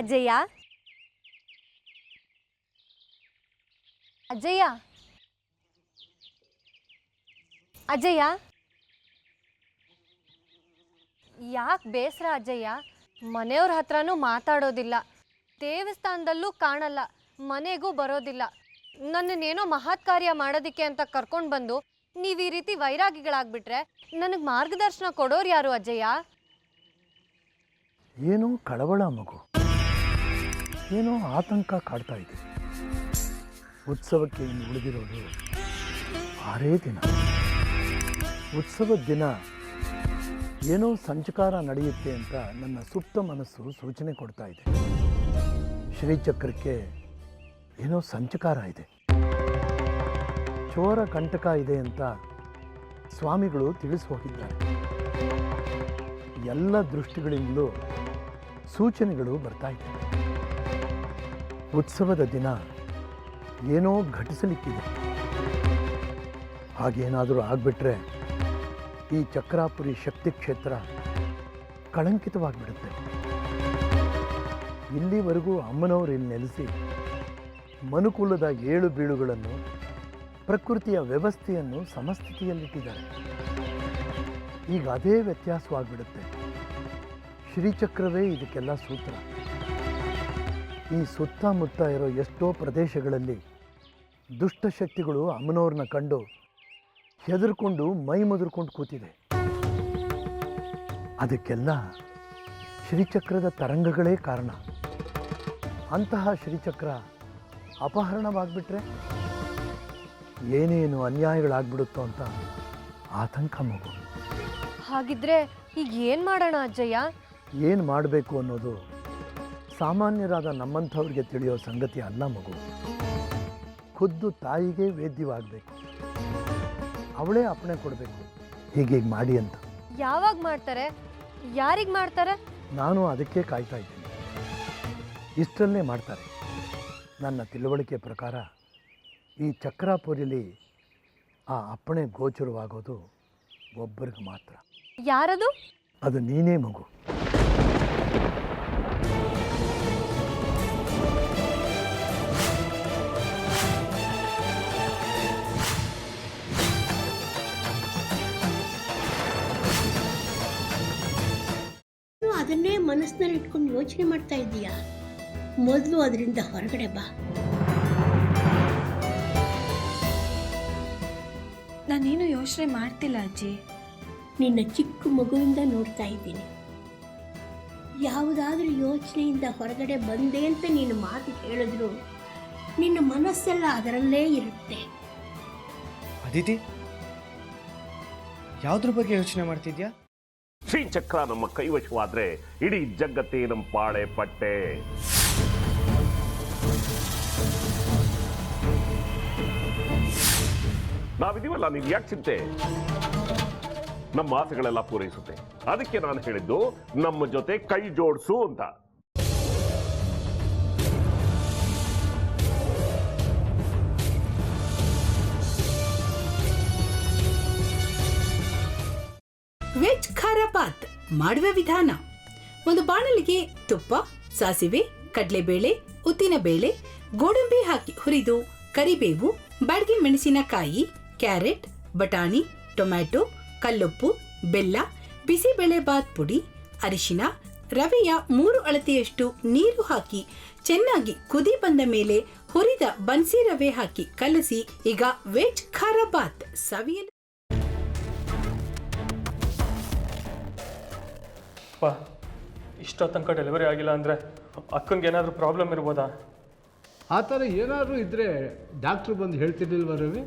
ಅಜ್ಜಯ್ಯ ಅಜ್ಜಯ್ಯ ಅಜ್ಜಯ್ಯ ಯಾಕೆ ಬೇಸರ ಅಜ್ಜಯ್ಯ? ಮನೆಯವ್ರ ಹತ್ರನೂ ಮಾತಾಡೋದಿಲ್ಲ, ದೇವಸ್ಥಾನದಲ್ಲೂ ಕಾಣಲ್ಲ, ಮನೆಗೂ ಬರೋದಿಲ್ಲ. ನನ್ನನ್ನೇನೋ ಮಹತ್ ಕಾರ್ಯ ಮಾಡೋದಕ್ಕೆ ಅಂತ ಕರ್ಕೊಂಡು ಬಂದು ನೀವು ಈ ರೀತಿ ವೈರಾಗಿಗಳಾಗ್ಬಿಟ್ರೆ ನನಗೆ ಮಾರ್ಗದರ್ಶನ ಕೊಡೋರು ಯಾರು ಅಜ್ಜಯ್ಯ? ಏನೋ ಕಳವಳ ಮಗು, ಏನೋ ಆತಂಕ ಕಾಡ್ತಾ ಇದೆ. ಉತ್ಸವಕ್ಕೆ ಇನ್ನು ಉಳಿದಿರೋದು 6 ದಿನ. ಉತ್ಸವದ ದಿನ ಏನೋ ಸಂಚಕಾರ ನಡೆಯುತ್ತೆ ಅಂತ ನನ್ನ ಸುಪ್ತ ಮನಸ್ಸು ಸೂಚನೆ ಕೊಡ್ತಾ ಇದೆ. ಶ್ರೀಚಕ್ರಕ್ಕೆ ಏನೋ ಸಂಚಕಾರ ಇದೆ, ಚೋರ ಕಂಟಕ ಇದೆ ಅಂತ ಸ್ವಾಮಿಗಳು ತಿಳಿಸಿ ಹೋಗಿದ್ದಾರೆ. ಎಲ್ಲ ದೃಷ್ಟಿಗಳಿಂದಲೂ ಸೂಚನೆಗಳು ಬರ್ತಾ ಇದೆ. ಉತ್ಸವದ ದಿನ ಏನೋ ಘಟಿಸಲಿಕ್ಕಿದೆ. ಹಾಗೇನಾದರೂ ಆಗಿಬಿಟ್ರೆ ಈ ಚಕ್ರಾಪುರಿ ಶಕ್ತಿ ಕ್ಷೇತ್ರ ಕಳಂಕಿತವಾಗಿಬಿಡುತ್ತೆ. ಇಲ್ಲಿವರೆಗೂ ಅಮ್ಮನವರು ಇಲ್ಲಿ ನೆಲೆಸಿ ಮನುಕುಲದ ಏಳು ಬೀಳುಗಳನ್ನು, ಪ್ರಕೃತಿಯ ವ್ಯವಸ್ಥೆಯನ್ನು ಸಮಸ್ಥಿತಿಯಲ್ಲಿಟ್ಟಿದ್ದಾರೆ. ಈಗ ಅದೇ ವ್ಯತ್ಯಾಸವಾಗಿಬಿಡುತ್ತೆ. ಶ್ರೀಚಕ್ರವೇ ಇದಕ್ಕೆಲ್ಲ ಸೂತ್ರ. ಈ ಸುತ್ತಮುತ್ತ ಇರೋ ಎಷ್ಟೋ ಪ್ರದೇಶಗಳಲ್ಲಿ ದುಷ್ಟಶಕ್ತಿಗಳು ಅಮ್ಮನವ್ರನ್ನ ಕಂಡು ಹೆದರ್ಕೊಂಡು ಮೈ ಮುದುರ್ಕೊಂಡು ಕೂತಿದೆ. ಅದಕ್ಕೆಲ್ಲ ಶ್ರೀಚಕ್ರದ ತರಂಗಗಳೇ ಕಾರಣ. ಅಂತಹ ಶ್ರೀಚಕ್ರ ಅಪಹರಣವಾಗಿಬಿಟ್ರೆ ಏನೇನು ಅನ್ಯಾಯಗಳಾಗ್ಬಿಡುತ್ತೋ ಅಂತ ಆತಂಕ ಮಗು. ಹಾಗಿದ್ರೆ ಈಗ ಏನು ಮಾಡೋಣ ಅಜ್ಜಯ್ಯ? ಏನು ಮಾಡಬೇಕು ಅನ್ನೋದು ಸಾಮಾನ್ಯರಾದ ನಮ್ಮಂಥವ್ರಿಗೆ ತಿಳಿಯೋ ಸಂಗತಿ ಅಲ್ಲ ಮಗು. ಖುದ್ದು ತಾಯಿಗೆ ವೇದ್ಯವಾಗಬೇಕು, ಅವಳೇ ಅಪ್ಪಣೆ ಕೊಡಬೇಕು, ಹೀಗೀಗ ಮಾಡಿ ಅಂತ. ಯಾವಾಗ ಮಾಡ್ತಾರೆ? ಯಾರಿಗೆ ಮಾಡ್ತಾರೆ? ನಾನು ಅದಕ್ಕೆ ಕಾಯ್ತಾ ಇದ್ದೀನಿ. ಇಷ್ಟರಲ್ಲೇ ಮಾಡ್ತಾರೆ. ನನ್ನ ತಿಳುವಳಿಕೆ ಪ್ರಕಾರ ಈ ಚಕ್ರಾಪುರಿಲಿ ಆ ಅಪ್ಪಣೆ ಗೋಚರವಾಗೋದು ಒಬ್ಬರಿಗೆ ಮಾತ್ರ. ಯಾರದು? ಅದು ನೀನೇ ಮಗು. ಅದನ್ನೇ ಮನಸ್ಸಿನಲ್ಲಿ ಇಟ್ಕೊಂಡು ಯೋಚನೆ ಮಾಡ್ತಾ ಇದ್ದೀಯಾ? ಮೊದಲು ಅದರಿಂದ ಹೊರಗಡೆ ಬಾ. ನಾನೇನು ಯೋಚನೆ ಮಾಡ್ತಿಲ್ಲ ಅಜ್ಜಿ. ನಿನ್ನ ಚಿಕ್ಕ ಮಗುವಿಂದ ನೋಡ್ತಾ ಇದ್ದೀನಿ. ಯಾವುದಾದ್ರೂ ಯೋಚನೆಯಿಂದ ಹೊರಗಡೆ ಬಂದೆ ಅಂತ ನೀನು ಮಾತು ಹೇಳಿದ್ರು ನಿನ್ನ ಮನಸ್ಸೆಲ್ಲ ಅದರಲ್ಲೇ ಇರುತ್ತೆ. ಅದಿತಿ, ಯಾವುದ್ರ ಬಗ್ಗೆ ಯೋಚನೆ ಮಾಡ್ತಿದ್ಯಾ? ಶ್ರೀಚಕ್ರ ನಮ್ಮ ಕೈವಶವಾದ್ರೆ ಇಡೀ ಜಗತ್ತೇ ನಮ್ಮ ಪಾಳೆ ಪಟ್ಟೆ. ನಾವಿದೀವಲ್ಲ, ನೀನ್ ಯಾಕೆ ಚಿಂತೆ? ನಮ್ಮ ಆಸೆಗಳೆಲ್ಲ ಪೂರೈಸುತ್ತೆ. ಅದಕ್ಕೆ ನಾನು ಹೇಳಿದ್ದು ನಮ್ಮ ಜೊತೆ ಕೈ ಜೋಡಿಸು ಅಂತ. ವೆಜ್ ಖಾರ ಬಾತ್ ಮಾಡುವ ವಿಧಾನ: ಒಂದು ಬಾಣಲಿಗೆ ತುಪ್ಪ, ಸಾಸಿವೆ, ಕಡಲೆಬೇಳೆ, ಉದ್ದಿನಬೇಳೆ, ಗೋಡಂಬಿ ಹಾಕಿ ಹುರಿದು ಕರಿಬೇವು, ಬಾಡಿಗೆ ಮೆಣಸಿನಕಾಯಿ, ಕ್ಯಾರೆಟ್, ಬಟಾಣಿ, ಟೊಮ್ಯಾಟೊ, ಕಲ್ಲುಪ್ಪು, ಬೆಲ್ಲ, ಬಿಸಿಬೇಳೆ ಬಾತ್ ಪುಡಿ, ಅರಿಶಿನ, ರವೆಯ 3 ಅಳತೆಯಷ್ಟು ನೀರು ಹಾಕಿ ಚೆನ್ನಾಗಿ ಕುದಿ ಬಂದ ಮೇಲೆ ಹುರಿದ ಬನ್ಸಿ ರವೆ ಹಾಕಿ ಕಲಸಿ. ಈಗ ವೆಜ್ ಖಾರ ಬಾತ್ ಸವಿಯಲು. ಇಷ್ಟೋ ತನಕ ಡೆಲಿವರಿ ಆಗಿಲ್ಲ ಅಂದರೆ ಅಕ್ಕಂಗೆ ಏನಾದರೂ ಪ್ರಾಬ್ಲಮ್ ಇರ್ಬೋದಾ? ಆ ಥರ ಏನಾದರೂ ಇದ್ದರೆ ಡಾಕ್ಟ್ರು ಬಂದು ಹೇಳ್ತಿರ್ಲಿಲ್ವ ರವಿ?